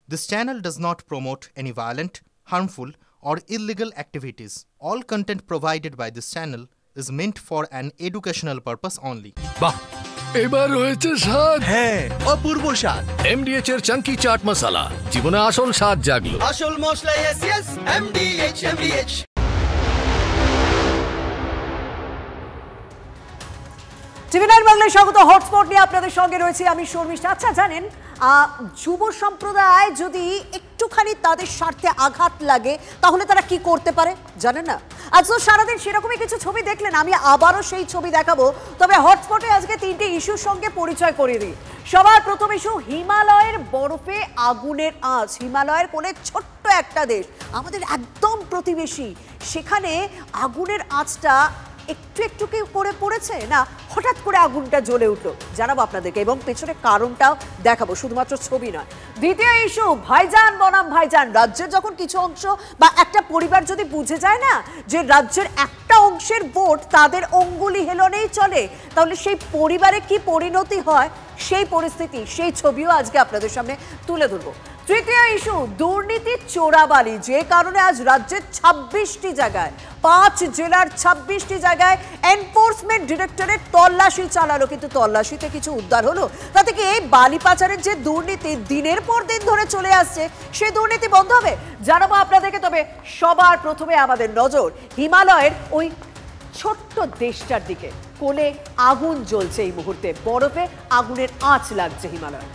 This channel does not promote any violent, harmful, or illegal activities. All content provided by this channel is meant for an educational purpose only. বাহ এবার হয়েছে স্বাদ হ্যাঁ অপূর্ব স্বাদ এমডিএচ এর চাঙ্কি চাট মশলা জীবনে আসল স্বাদ জাগলো আসল মশলা এসএস এমডিএচ টিভি9 বাংলায় স্বাগত। হটস্পট নিয়ে আপনাদের সঙ্গে রয়েছে আমি শর্মিষ্ঠা। আচ্ছা জানেন, যুব সম্প্রদায় যদি একটুখানি তাদের স্বার্থে আঘাত লাগে তাহলে তারা কি করতে পারে জানেন না? আজ তো সারাদিন সেরকমই কিছু ছবি দেখলেন, আমি আবারও সেই ছবি দেখাবো। তবে হটস্পটে আজকে তিনটে ইস্যুর সঙ্গে পরিচয় করিয়ে দিই। সবার প্রথম ইস্যু, হিমালয়ের বরফে আগুনের আঁচ। হিমালয়ের কোলে ছোট্ট একটা দেশ, আমাদের একদম প্রতিবেশী, সেখানে আগুনের আঁচটা একটু একটু কি করে পড়েছে না হঠাৎ করে আগুনটা জ্বলে উঠলো, জানাবো আপনাদেরকে, এবং পেছনে কারণটাও দেখাবো, শুধুমাত্র ছবি নয়। দ্বিতীয় ইস্যু, ভাইজান বনাম ভাইজান। রাজ্যের যখন কিছু অংশ বা একটা পরিবার যদি বুঝে যায় না যে রাজ্যের একটা অংশের ভোট তাদের অঙ্গুলি হেলনেই চলে, তাহলে সেই পরিবারে কি পরিণতি হয়, সেই পরিস্থিতি, সেই ছবিও আজকে আপনাদের সামনে তুলে ধরবো। তৃতীয় ইস্যু, দুর্নীতি চোরাবালি, যে কারণে আজ রাজ্যের 26টি জায়গায়, 5 জেলার 26টি জায়গায় এনফোর্সমেন্ট ডিরেক্টরেট তল্লাশি চালালো, কিন্তু তল্লাশিতে কিছু উদ্ধার হলো? তাতে কি এই বালি পাচারের যে দুর্নীতি দিনের পর দিন ধরে চলে আসছে, সেই দুর্নীতি বন্ধ হবে? জানাবো আপনাদেরকে। তবে সবার প্রথমে আমাদের নজর হিমালয়ের ওই ছোট্ট দেশটার দিকে। কোলে আগুন জ্বলছে এই মুহূর্তে, বরফে আগুনের আঁচ লাগছে হিমালয়।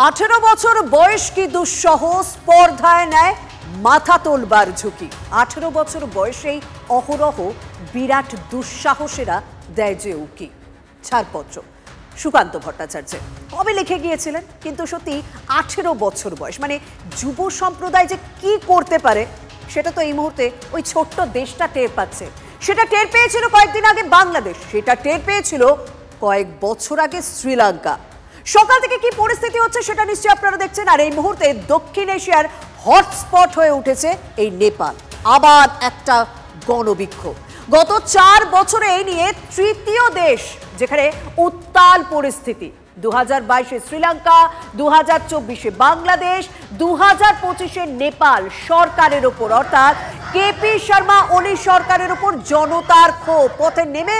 18 বছর বয়স কি দুঃসহ, স্পর্ধায় নেয় মাথা তোলবার ঝুঁকি। 18 বছর বয়সেই অহরহ বিরাট দুঃসাহসেরা দেয় যে উকি। ছাড়পত্র, সুকান্ত ভট্টাচার্যের। কবে লিখে গিয়েছিলেন, কিন্তু সত্যি 18 বছর বয়স, মানে যুব সম্প্রদায় যে কি করতে পারে সেটা তো এই মুহূর্তে ওই ছোট্ট দেশটা টের পাচ্ছে। সেটা টের পেয়েছিল কয়েকদিন আগে বাংলাদেশ, সেটা টের পেয়েছিল কয়েক বছর আগে শ্রীলঙ্কা। সকাল থেকে কি পরিস্থিতি হচ্ছে সেটা নিশ্চয়ই আপনারা দেখছেন। আর এই মুহূর্তে দক্ষিণ এশিয়ার হটস্পট হয়ে উঠেছে এই নেপাল। আবার একটা গণবিক্ষোভ। গত 4 বছরে এই নিয়ে তৃতীয় দেশ যেখানে উত্তাল পরিস্থিতি। 2022-এ শ্রীলঙ্কা, 2024-এ বাংলাদেশ, 2025-এ নেপাল। সরকারের ওপর, অর্থাৎ কেপি শর্মা ওলি সরকারের ওপর জনতার ক্ষোভ, পথে নেমে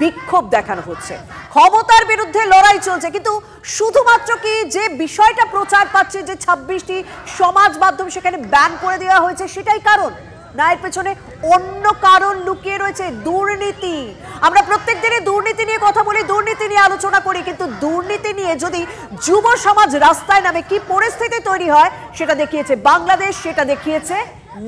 বিক্ষোভ দেখানো হচ্ছে, ক্ষমতার বিরুদ্ধে লড়াই চলছে। কিন্তু শুধুমাত্র কি যে বিষয়টা প্রচার পাচ্ছে যে 26টি সমাজ মাধ্যম সেখানে ব্যান করে দেওয়া হয়েছে সেটাই কারণ না, এর পেছনে অন্য কারণ লুকিয়ে রয়েছে, দুর্নীতি। আমরা প্রত্যেক দিনে দুর্নীতি নিয়ে কথা বলি, দুর্নীতি নিয়ে আলোচনা করি, কিন্তু দুর্নীতি নিয়ে যদি যুব সমাজ রাস্তায় নামে কি পরিস্থিতি তৈরি হয় সেটা দেখিয়েছে বাংলাদেশ, সেটা দেখিয়েছে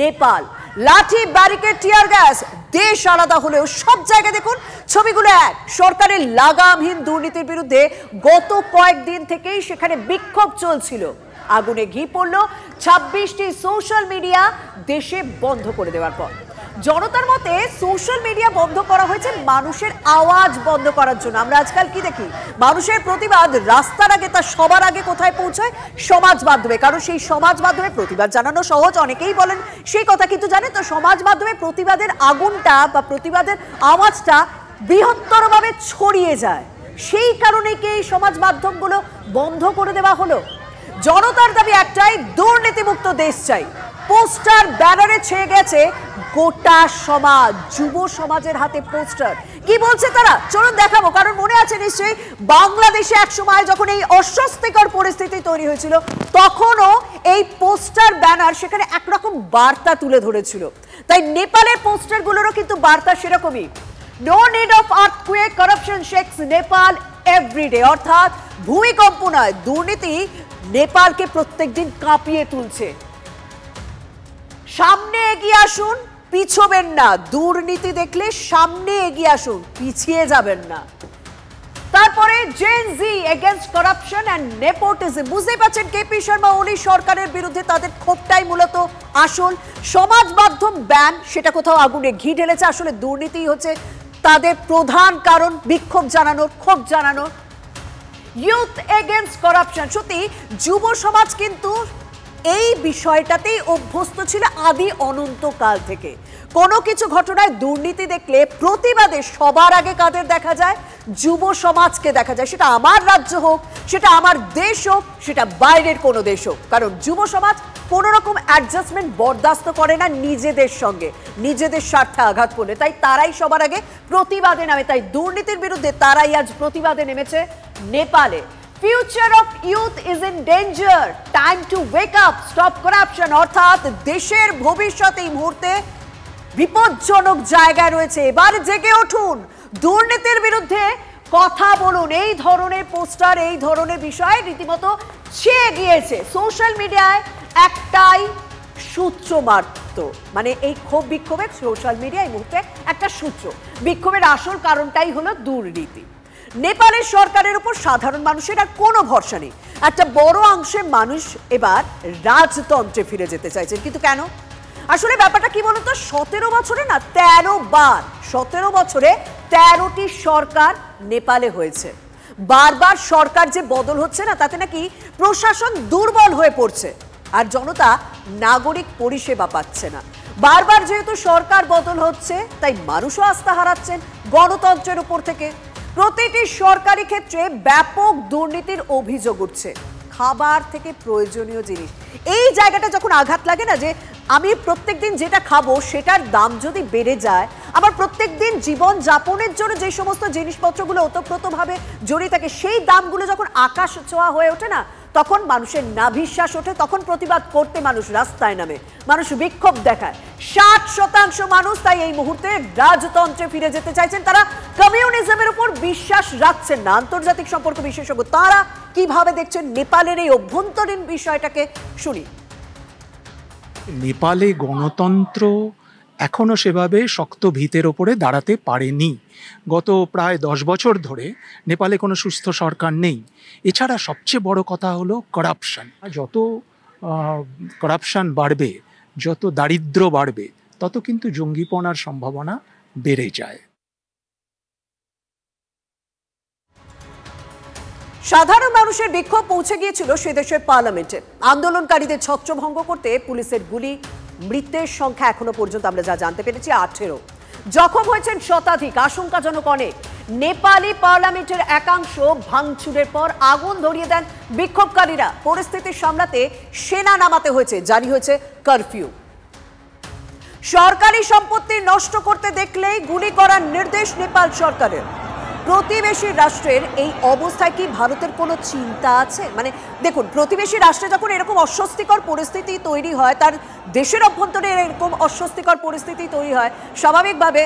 নেপাল। লাঠি, ব্যারিকেড, টিয়ার গ্যাস, দেশ আলাদা হলেও সব জায়গায় দেখুন ছবিগুলো এক। সরকারের লাগামহীন দুর্নীতির বিরুদ্ধে গত কয়েকদিন থেকেই সেখানে বিক্ষোভ চলছিল। আগুনে ঘি পড়ল 26টি সোশ্যাল মিডিয়া দেশে বন্ধ করে দেওয়ার পর। জনতার মতে সোশ্যাল মিডিয়া বন্ধ করা হয়েছে মানুষের আওয়াজ বন্ধ করার জন্য। আমরা আজকাল কি দেখি, মানুষের প্রতিবাদ রাস্তার আগে, তা সবার আগে কোথায় পৌঁছায়? সমাজ মাধ্যমে। কারণ সেই সমাজ মাধ্যমে প্রতিবাদ জানানো সহজ, অনেকেই বলেন সেই কথা, কিন্তু জানেন তো সমাজ মাধ্যমে প্রতিবাদের আগুনটা বা প্রতিবাদের আওয়াজটা বৃহত্তরভাবে ছড়িয়ে যায়। সেই কারণে কি এই সমাজ মাধ্যমগুলো বন্ধ করে দেওয়া হলো? জনতার দাবি একটাই, দুর্নীতিমুক্ত দেশ চাই। পোস্টার, ব্যানারে ছেয়ে গেছে গোটা সমাজ, যুব সমাজের হাতে পোস্টার। কি বলছে তারা চলুন দেখাবো। কারণ মনে আছে নিশ্চয়ই বাংলাদেশে এক সময় যখন এই অস্বস্তিকর পরিস্থিতি তৈরি হয়েছিল, তখনও এই পোস্টার, ব্যানার সেখানে একরকম বার্তা তুলে ধরেছিল। তাই নেপালের পোস্টারগুলোরও কিন্তু বার্তা সেরকমই। No need of earthquake, corruption shakes Nepal everyday. অর্থাৎ ভূমিকম্প নয়, দুর্নীতি নেপালকে প্রত্যেকদিন কাঁপিয়ে তুলছে। সামনে এগিয়ে আসুন, পিছবেন না। দুর্নীতি দেখলে সামনে এগিয়ে আসুন, পিছিয়ে যাবেন না। তার তারপরে gen Z against corruption and nepotism. বুঝতেই পারছেন কেপি শর্মা ওলি সরকারের বিরুদ্ধে তাদের ক্ষোভটাই মূলত আসল। সমাজ মাধ্যম ব্যান, সেটা কোথাও আগুনে ঘি ঢেলেছে। আসলে দুর্নীতি হচ্ছে তাদের প্রধান কারণ বিক্ষোভ জানানোর, ক্ষোভ জানানোর। ইউথ এগেইনস্ট করাপশন, সত্যি যুব সমাজ কিন্তু এই বিষয়টাতেই অভ্যস্ত ছিল আদি অনন্তকাল থেকে। কোনো কিছু ঘটনায় দুর্নীতি দেখলে প্রতিবাদে সবার আগে কাদের দেখা যায়? যুব সমাজকে দেখা যায়। সেটা আমার রাজ্য হোক, সেটা আমার দেশ হোক, সেটা বাইরের কোনো দেশ হোক। কারণ যুব সমাজ কোনো রকম অ্যাডজাস্টমেন্ট বরদাস্ত করে না নিজেদের সঙ্গে, নিজেদের স্বার্থে আঘাত করলে। তাই তারাই সবার আগে প্রতিবাদে নামে। তাই দুর্নীতির বিরুদ্ধে তারাই আজ প্রতিবাদে নেমেছে নেপালে। Future of youth is in danger, time to wake up, stop corruption. অর্থাৎ দেশের ভবিষ্যৎ এই মুহূর্তে বিপজ্জনক জায়গায় রয়েছে। এবার জেগে উঠুন, দুর্নীতির বিরুদ্ধে কথা বলুন। এই ধরনের পোস্টার, এই ধরনের বিষয় রীতিমতো ছেয়ে গিয়েছে সোশ্যাল মিডিয়ায়। একটাই সূত্র মাত্র, মানে এই ক্ষোভ বিক্ষোভের সোশ্যাল মিডিয়া এই মুহূর্তে একটা সূত্র। বিক্ষোভের আসল কারণটাই হলো দুর্নীতি। নেপালের সরকারের উপর সাধারণ মানুষের আর কোনো ভরসা নেই। একটা বড় অংশের মানুষ এবার রাজতন্ত্রে ফিরে যেতে চাইছেন। কিন্তু কেন? আসলে ব্যাপারটা কি বলতো, 17 বছরে না 13 বার, 17 বছরে 13টি সরকার নেপালে হয়েছে। বারবার সরকার যে বদল হচ্ছে না, তাতে নাকি প্রশাসন দুর্বল হয়ে পড়ছে আর জনতা নাগরিক পরিষেবা পাচ্ছে না। বারবার যেহেতু সরকার বদল হচ্ছে, তাই মানুষও আস্থা হারাচ্ছেন গণতন্ত্রের উপর থেকে। প্রতিটি সরকারি ক্ষেত্রে ব্যাপক দুর্নীতির অভিযোগ উঠছে, খাবার থেকে প্রয়োজনীয় জিনিস। এই জায়গাটা যখন আঘাত লাগে না, যে আমি প্রত্যেকদিন যেটা খাবো সেটার দাম যদি বেড়ে যায়, আবার প্রত্যেকদিন জীবন যাপনের জন্য যে সমস্ত জিনিসপত্রগুলো ওতপ্রোতভাবে জড়িয়ে থাকে, সেই দামগুলো যখন আকাশ ছোঁয়া হয়ে ওঠে না, তখন মানুষের নাভিশ্বাস ওঠে। তখন প্রতিবাদ করতে মানুষ রাস্তায় নামে, মানুষ বিক্ষোভ দেখায়। 60% মানুষ তাই এই মুহূর্তে রাজতন্ত্রে ফিরে যেতে চাইছেন। তারা কমিউনিজমের উপর বিশ্বাস রাখছেন না। আন্তর্জাতিক সম্পর্ক বিশেষজ্ঞ তারা কিভাবে দেখছেন নেপালের এই অভ্যন্তরীণ বিষয়টাকে শুনি। নেপালে গণতন্ত্র এখনো সেভাবে শক্ত ভিতের ওপরে দাঁড়াতে পারেনি। গত প্রায় 10 বছর ধরে নেপালে কোনো সুস্থ সরকার নেই। এছাড়া সবচেয়ে বড় কথা হলো করাপশন। যত করাপশন বাড়বে, যত দারিদ্র বাড়বে, তত কিন্তু জঙ্গিপনার সম্ভাবনা বেড়ে যায়। সাধারণ মানুষের বিক্ষোভ পৌঁছে গিয়েছিল সে দেশের পার্লামেন্টে। আন্দোলনকারীদের ছত্রভঙ্গ করতে পুলিশের গুলি। মৃতের সংখ্যা এখনো পর্যন্ত আমরা যা জানতে পেরেছি 18। জখম হয়েছেন শতাধিক, আশঙ্কাজনক অনেক। নেপালি পার্লামেন্টের একাংশ ভাঙচুরের পর আগুন ধরিয়ে দেন বিক্ষোভকারীরা। পরিস্থিতি সামলাতে সেনা নামাতে হয়েছে, জারি হয়েছে কারফিউ। সরকারি সম্পত্তি নষ্ট করতে দেখলেই গুলি করার নির্দেশ নেপাল সরকারের। প্রতিবেশী রাষ্ট্রের এই অবস্থায় কি ভারতের কোনো চিন্তা আছে? মানে দেখুন, প্রতিবেশী রাষ্ট্রে যখন এরকম অস্বস্তিকর পরিস্থিতি তৈরি হয়, তার দেশের অভ্যন্তরে এরকম অস্বস্তিকর পরিস্থিতি তৈরি হয়, স্বাভাবিকভাবে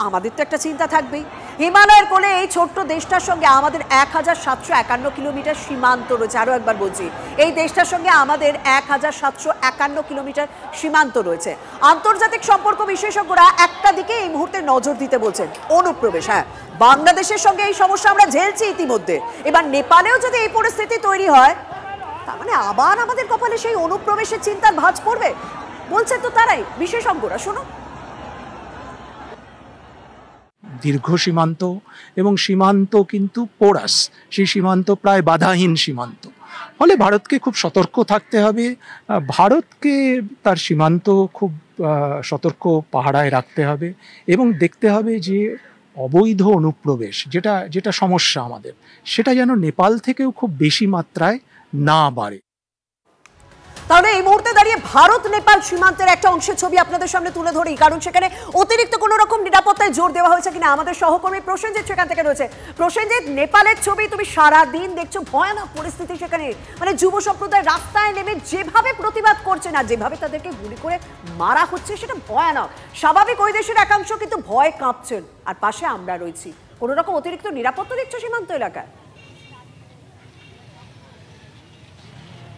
আমাদের তো একটা চিন্তা থাকবেই। হিমালয়ের কোলে এই ছোট্ট দেশটার সঙ্গে আমাদের 1751 কিলোমিটার সীমান্ত রয়েছে। আরও একবার বলছি, এই দেশটার সঙ্গে আমাদের 1751 কিলোমিটার সীমান্ত রয়েছে। আন্তর্জাতিক সম্পর্ক বিশেষজ্ঞরা একটা দিকে এই মুহূর্তে নজর দিতে বলছেন, অনুপ্রবেশ। হ্যাঁ, বাংলাদেশের সঙ্গে এই সমস্যা আমরা ঝেলছি ইতিমধ্যে। এবার নেপালেও যদি এই পরিস্থিতি তৈরি হয়, তার মানে আবার আমাদের কপালে সেই অনুপ্রবেশের চিন্তার ভাঁজ পড়বে, বলছেন তো তারাই বিশেষজ্ঞরা। শোনো, দীর্ঘ সীমান্ত এবং সীমান্ত কিন্তু পোরাস, সেই সীমান্ত প্রায় বাধাহীন সীমান্ত। ফলে ভারতকে খুব সতর্ক থাকতে হবে। ভারতকে তার সীমান্ত খুব সতর্ক পাহারায় রাখতে হবে এবং দেখতে হবে যে অবৈধ অনুপ্রবেশ যেটা সমস্যা আমাদের, সেটা যেন নেপাল থেকেও খুব বেশি মাত্রায় না বাড়ে। তাহলে এই মুহূর্তে দাঁড়িয়ে ভারত নেপাল সীমান্তের একটা অংশের ছবি আপনাদের সামনে তুলে ধরি, কারণ সেখানে অতিরিক্ত কোনো রকম নিরাপত্তায় জোর দেওয়া হয়েছে কিনা। আমাদের সহকর্মী প্রসেনজিৎ সেখান থেকে রয়েছে। প্রসেনজিৎ, নেপালের ছবি তুমি সারাদিন দেখছো, ভয়ানক পরিস্থিতি সেখানে। মানে যুব সম্প্রদায় রাস্তায় নেমে যেভাবে প্রতিবাদ করছে না, যেভাবে তাদেরকে গুলি করে মারা হচ্ছে, সেটা ভয়ানক। স্বাভাবিক ওই দেশের একাংশ কিন্তু ভয় কাঁপছেন, আর পাশে আমরা রয়েছি। কোনো রকম অতিরিক্ত নিরাপত্তা দেখছো সীমান্ত এলাকায়?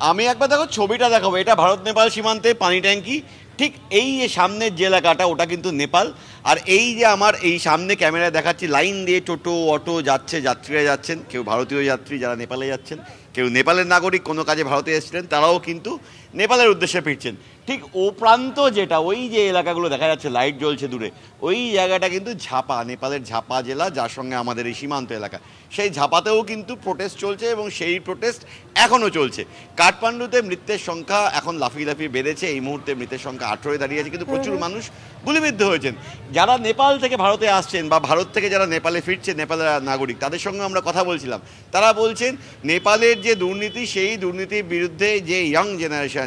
আমি একবার দেখো ছবিটা দেখাবো। এটা ভারত নেপাল সীমান্তে পানি ট্যাঙ্কি, ঠিক এই যে সামনের যে এলাকাটা ওটা কিন্তু নেপাল। আর এই যে আমার এই সামনে ক্যামেরায় দেখাচ্ছি লাইন দিয়ে টোটো অটো যাচ্ছে, যাত্রীরা যাচ্ছেন, কেউ ভারতীয় যাত্রী যারা নেপালে যাচ্ছেন, কেউ নেপালের নাগরিক কোনো কাজে ভারতে এসেছিলেন, তারাও কিন্তু নেপালের উদ্দেশ্যে ফিরছেন। ঠিক ও প্রান্ত যেটা ওই যে এলাকাগুলো দেখা যাচ্ছে লাইট জ্বলছে দূরে, ওই জায়গাটা কিন্তু ঝাপা, নেপালের ঝাপা জেলা, যার সঙ্গে আমাদের এই সীমান্ত এলাকা, সেই ঝাপাতেও কিন্তু প্রোটেস্ট চলছে এবং সেই প্রোটেস্ট এখনও চলছে। কাঠমান্ডুতে মৃতের সংখ্যা এখন লাফিয়ে লাফিয়ে বেড়েছে, এই মুহূর্তে মৃতের সংখ্যা 18-এ দাঁড়িয়েছে, কিন্তু প্রচুর মানুষ গুলিবিদ্ধ হয়েছেন। যারা নেপাল থেকে ভারতে আসছেন বা ভারত থেকে যারা নেপালে ফিরছে, নেপালের নাগরিক, তাদের সঙ্গে আমরা কথা বলছিলাম, তারা বলছেন নেপালের যে দুর্নীতি, সেই দুর্নীতির বিরুদ্ধে যে ইয়াং জেনারেশন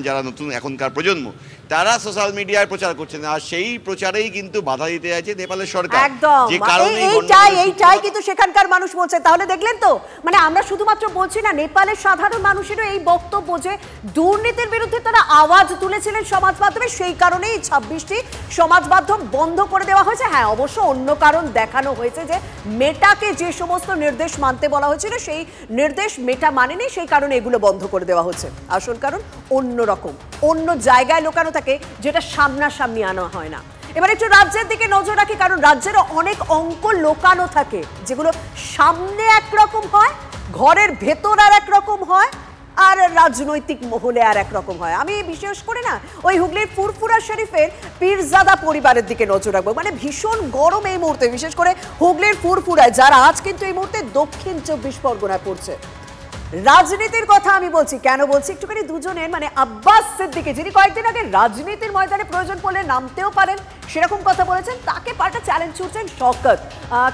যারা নতুন এখনকার প্রজন্ম, তারা সোশ্যাল মিডিয়ায় প্রচার করছেন, আর সেই প্রচারেই কিন্তু বাধা দিতে আছে নেপালের সরকার। একদম, যে কারণে এইটাই কিন্তু সেখানকার মানুষ বলছে। তাহলে দেখলেন তো, মানে আমরা শুধুমাত্র বলছি না, নেপালের সাধারণ মানুষেরও এই বক্তব্য যে দুর্নীতির বিরুদ্ধে তারা আওয়াজ তুলেছিলেন সমাজ মাধ্যমে, সেই কারণেই 26টি সমাজ মাধ্যম বন্ধ করে দেওয়া হয়েছে। হ্যাঁ, অবশ্য অন্য কারণ দেখানো হয়েছে যে মেটাকে যে সমস্ত নির্দেশ মানতে বলা হয়েছিল সেই নির্দেশ মেটা মানেনি, সেই কারণে এগুলো বন্ধ করে দেওয়া হচ্ছে। আসল কারণ অন্য রকম, অন্য জায়গায় লোকানো থাকে, যেটা সামনাসামনি আনা হয় না। এবার একটু রাজ্যের দিকে নজর রাখি, কারণ রাজ্যের অনেক অঙ্ক লোকানো থাকে, যেগুলো সামনে একরকম হয়, ঘরের ভেতর আর একরকম হয়, আর রাজনৈতিক মহলে আর একরকম হয়। আমি বিশেষ করে না ওই হুগলির ফুরফুরা শরীফের পীরজাদা পরিবারের দিকে নজর রাখবো। মানে ভীষণ গরম এই মুহূর্তে, বিশেষ করে হুগলির ফুরফুরায়, যারা আজ কিন্তু এই মুহূর্তে দক্ষিণ 24 পরগনায় পড়ছে। রাজনীতির কথা আমি বলছি, কেন বলছি একটুখানি দুজনের, মানে আব্বাস সিদ্দিকী, যিনি কয়েকদিন আগে রাজনীতির ময়দানে প্রয়োজন পড়লে নামতেও পারেন সেরকম কথা বলেছেন, তাকে পাল্টা চ্যালেঞ্জ ছুড়ছেন শওকত।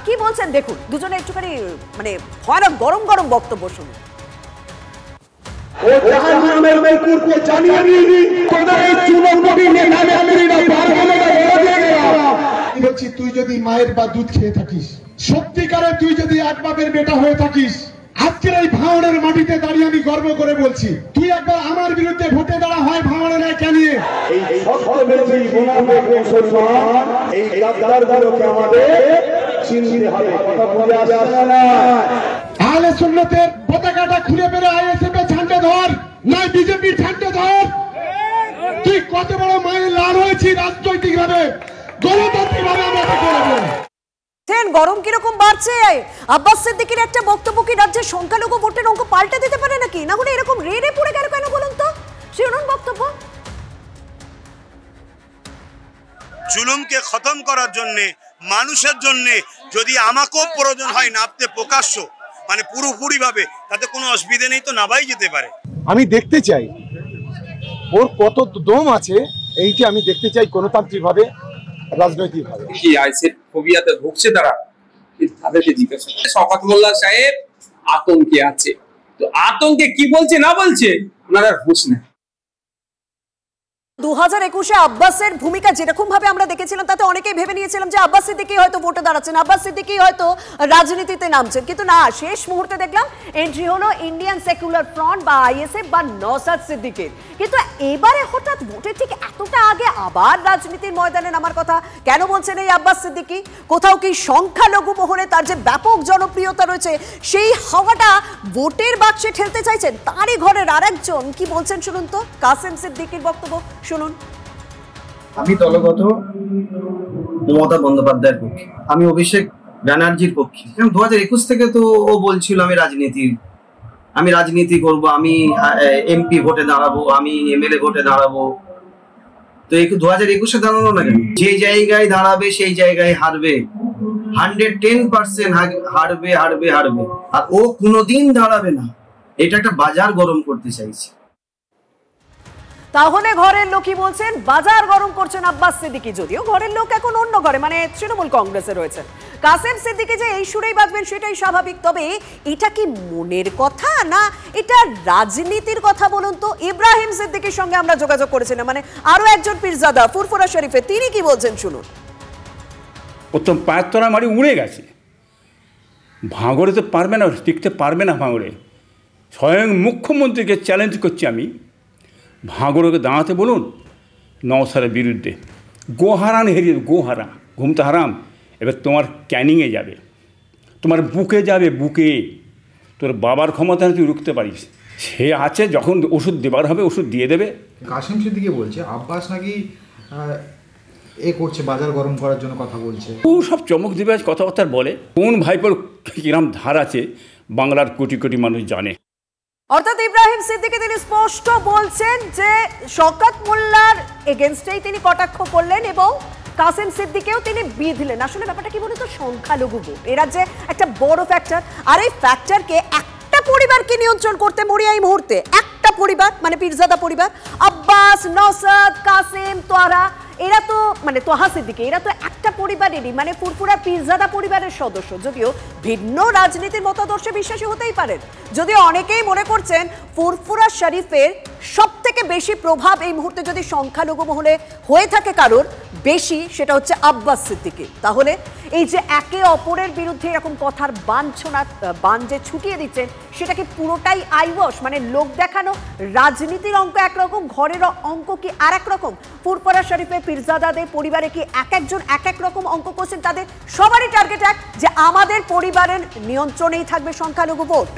কি বলছেন দেখুন, দুজনে একটুখানি মানে ভয়ানক গরম গরম বক্তব্য শুনুন। তুই যদি মায়ের বা দুধ খেয়ে থাকিস, সত্যিকারে তুই যদি এক বাপের বেটা হয়ে থাকিস, আজকের এই ভাঙড়ের মাটিতে দাঁড়িয়ে আমি গর্ব করে বলছি, তুই একবার আমার বিরুদ্ধে ভোটে দাঁড়া, হয় ভাঙড়ের একা নিয়ে। আহলে সুন্নতের পতাকাটা খুলে বেরো, আইএসএফ এর ঝান্ডা ধর, না বিজেপির ঝান্ডা ধর। তুই কত বড় মায়ের লাল হয়েছি রাজনৈতিক ভাবে, গণতান্ত্রিক ভাবে আমরা করবো। গরম কিরকম বাড়ছে, আব্বাস সিদ্দিকীর একটা বক্তব্য কি রাজ্যের সংখ্যালঘু ভোটের অঙ্ক পাল্টে দিতে পারে নাকি? না হলে এরকম রেড়ে পড়ে গেল কেন বলুন তো? শুনুন বক্তব্য। জুলুমকে খতম করার জন্য, মানুষের জন্য যদি আমাকেও প্রয়োজন হয় নামতে প্রকাশ্য, মানে পুরোপুরি ভাবে, তাতে কোনো অসুবিধা নেই, তো নাবাই যেতে পারে। আমি দেখতে চাই ওর কত দম আছে, এইটি আমি দেখতে চাই গণতান্ত্রিক ভাবে, রাজনৈতিক ভাবে। কি আইসের ফোবিয়াতে ভুগছে তারা, তাদেরকে জিজ্ঞাসা করুন। শওকত মোল্লা সাহেব আতঙ্কে আছে, তো আতঙ্কে কি বলছে না বলছে ওনারা হুঁশ নেই। 2021-এ আব্বাসের ভূমিকা যেরকম ভাবে আমরা দেখেছিলাম, তাতে অনেকেই ভেবে নিয়েছিলাম যে আব্বাস সিদ্দিকী হয়তো ভোটে দাঁড়াচ্ছেন, আব্বাস সিদ্দিকী হয়তো রাজনীতিতে নামছেন, কিন্তু না, শেষ মুহূর্তে দেখলাম এন্ট্রি হলো ইন্ডিয়ান সেকুলার ফ্রন্ট বা আইএসএফ বা নওশাদ সিদ্দিকীর। কিন্তু এবারে হঠাৎ ভোটের ঠিক এতটা আগে আবার রাজনীতির ময়দানে নামার কথা কেন বলছেন এই আব্বাস সিদ্দিকী? কোথাও কি সংখ্যালঘু মহলে তার যে ব্যাপক জনপ্রিয়তা রয়েছে, সেই হাওয়াটা ভোটের বাক্সে ঠেলতে চাইছেন? তারই ঘরের আরেকজন কি বলছেন শুনুন তো, কাসেম সিদ্দিকীর বক্তব্য শুনুন। আমি দলগত মমতা বন্দ্যোপাধ্যায়ের পক্ষে, আমি অভিষেক ব্যানার্জির পক্ষে। 2021 থেকে তো ও বলছিল আমি রাজনীতি করব, আমি এমপি ভোটে দাঁড়াবো, আমি এমএলএ ভোটে দাঁড়াবো। তো 2021-এ দাঁড়ানো না কেন? যে জায়গায় দাঁড়াবে সেই জায়গায় হারবে, 110% হারবে। আর ও কোনোদিন দাঁড়াবে না, এটা একটা বাজার গরম করতে চাইছে। তাহলে ঘরের লোকই বলছেন বাজার গরম করছেন আব্বাস সিদ্দিকী, যদিও ঘরের লোক এখন অন্য ঘরে, মানে তৃণমূল কংগ্রেসে রয়েছেন। কাসেম সিদ্দিকী যে এই সুরেই বাজবেন সেটাই স্বাভাবিক, তবে এটা কি মনের কথা না এটা রাজনীতির কথা বলুন তো? ইব্রাহিম সিদ্দিকীর সঙ্গে আমরা যোগাযোগ করেছিলাম, মানে আরো একজন পীরজাদা ফুরফুরা শরীফে, তিনি কি বলছেন শুনুন। প্রথম পায়ের তলা মারি উড়ে গেছে, ভাঙড়ে তো পারবে না, টিকতে পারবে না ভাঙড়ে। স্বয়ং মুখ্যমন্ত্রীকে চ্যালেঞ্জ করছি আমি, ভাঙড়কে দাঁড়াতে বলুন নওশাদের বিরুদ্ধে। গোহারান হেরিয়ে, গোহারা ঘুমতে হারাম, এবার তোমার ক্যানিংয়ে যাবে, তোমার বুকে যাবে, বুকে। তোর বাবার ক্ষমতা তুই রুখতে পারিস, সে আছে, যখন ওষুধ দেবার হবে ওষুধ দিয়ে দেবে। কাসেম সিদ্দিকী বলছে আব্বাস নাকি করছে, বাজার গরম করার জন্য কথা বলছে। ও সব চমক দিবে কথাবার্তা বলে। কোন ভাইপোর কিরাম ধার আছে বাংলার কোটি কোটি মানুষ জানে। অর্থাৎ ইব্রাহিম সিদ্দিকী তিনি স্পষ্ট বলছেন যে শওকত মোল্লার এগেনস্টেই তিনি কটাক্ষ করলেন এবং কাসেম সিদ্দিকীকেও তিনি বিঁধলেন। আসলে ব্যাপারটা কি বলতো, সংখ্যালঘু ভোট এ রাজ্যে একটা বড় ফ্যাক্টর, আর এই ফ্যাক্টরকে একটা পরিবারকে নিয়ন্ত্রণ করতে মরিয়া এই মুহূর্তে একটা পরিবার, মানে পীরজাদা পরিবার, আব্বাস, নওশাদ, কাসেম, তোহা, এরা তো মানে তোহা সিদ্দিকী, এরা তো একটা পরিবারেরই, মানে ফুরফুরা পীরজাদা পরিবারের সদস্য। যদিও ভিন্ন রাজনীতির মতাদর্শে বিশ্বাসী হতেই পারেন, যদিও অনেকেই মনে করছেন ফুরফুরা শরীফের সব থেকে বেশি প্রভাব এই মুহূর্তে যদি সংখ্যালঘু মহলে হয়ে থাকে কারোর বেশি, সেটা হচ্ছে আব্বাস সিদ্দিকী। তাহলে এই যে একে অপরের বিরুদ্ধে এরকম কথার বান যে ছুটিয়ে দিচ্ছেন, সেটা কি পুরোটাই আইওয়াশ, মানে লোক দেখানো? রাজনীতির অঙ্ক একরকম, ঘরের অঙ্ক কি আর এক রকম? ফুরফুরা শরীফে পীরজাদাদের পরিবারে কি এক একজন এক এক রকম অঙ্ক করছেন? তাদের সবারই টার্গেট এক, যে আমাদের পরিবারের নিয়ন্ত্রণেই থাকবে সংখ্যালঘু ভোট।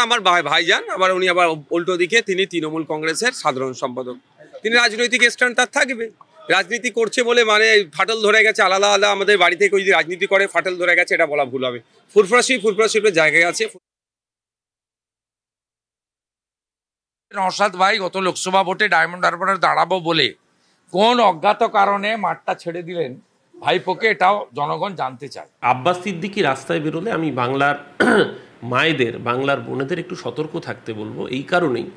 আমার ভাইজান, আবার উনি আবার উল্টো দিকে তিনি তৃণমূল কংগ্রেসের সাধারণ সম্পাদক। তিনি রাজনৈতিক স্ট্যান্ড তার থাকবে। রাজনীতি করছে বলে মানে ফাটল ধরে গেছে, আলাদা আলাদা আমাদের বাড়ি থেকে যদি রাজনীতি করে ফাটল ধরে গেছে, এটা বলা ভুল হবে। ফুরফুরা শরীফের জায়গায় আছে। নওশাদ ভাই গত লোকসভা ভোটে ডায়মন্ড হারবারে দাঁড়াবো বলে কোন অজ্ঞাত কারণে মাঠটা ছেড়ে দিলেন ভাইপোকে, এটাও জনগণ জানতে চায়। আব্বাস সিদ্দিকী রাস্তায় বেরোলে আমি বাংলার মায়েদের, বাংলার বোনেদের একটু সতর্ক থাকতে বলবো। এই কারণেই,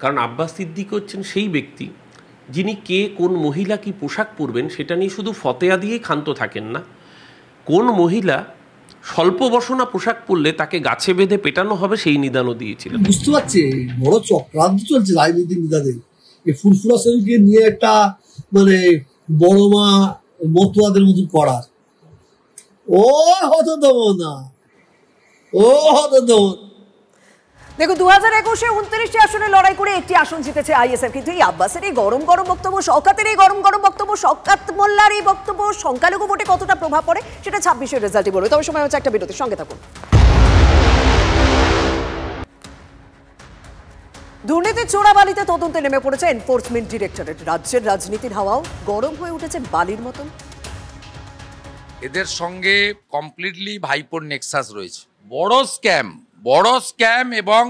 কারণ আব্বাস সিদ্দিকী হচ্ছেন সেই ব্যক্তি যিনি কে কোন মহিলা কি পোশাক পরবেন সেটা নিয়ে শুধু ফতেয়া দিয়েই ক্ষান্ত থাকেন না। কোন মহিলা স্বল্প বসনা পোশাক পরলে তাকে গাছে বেঁধে পেটানো হবে সেই নিদানও দিয়েছিলেন। বুঝতে পারছি বড় চক্রান্ত চলছে রাজনীতির নিদানে। এই ফুরফুরা শরীফকে নিয়ে একটা মানে বড় মা মতুয়াদের মতো করার, ও হতে দেবো না, ও হতে দেবো। দেখো 2021-এ 29টি আসনে লড়াই করে একটি আসন জিতেছে আইএসএফ, কিন্তু এই আব্বাসের এই গরম গরম বক্তব্য, শওকতের এই গরম গরম বক্তব্য, শওকত মোল্লার এই বক্তব্য সংখ্যালঘু ভোটে কতটা প্রভাব পড়ে সেটা 26-এর রেজাল্টই বলবে। তবে সময় হচ্ছে একটা বিরতির, সঙ্গে থাকুন। দুর্নীতির চোরাবালিতে তদন্তে নেমে পড়েছে এনফোর্সমেন্ট ডিরেক্টরেট। রাজ্যের রাজনীতির হাওয়াও গরম হয়ে উঠেছে বালির মতন। এদের সঙ্গে কমপ্লিটলি ভাইপোর নেক্সাস রয়েছে। বড় স্ক্যাম এবং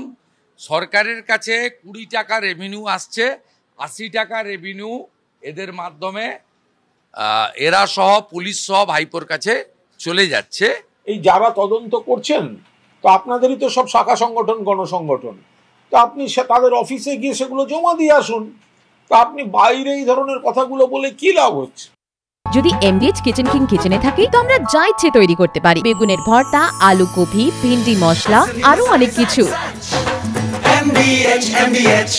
সরকারের কাছে 20 টাকা রেভিনিউ আসছে, 80 টাকা রেভিনিউ এদের মাধ্যমে এরা সহ পুলিশ সহ ভাইপোর কাছে চলে যাচ্ছে। এই যারা তদন্ত করছেন তো আপনাদেরই তো সব শাখা সংগঠন, গণসংগঠন, তো আপনি তাদের অফিসে গিয়ে সেগুলো জমা দিয়ে আসুন। তো আপনি বাইরে এই ধরনের কথাগুলো বলে কি লাভ হচ্ছে? যদি এমডিএইচ কিচেন কিং কিচেনে থাকি তো আমরা যা ইচ্ছে তৈরি করতে পারি। বেগুনের ভর্তা, আলু কপি, ভিন্ডি মশলা, আরো অনেক কিছু। MDH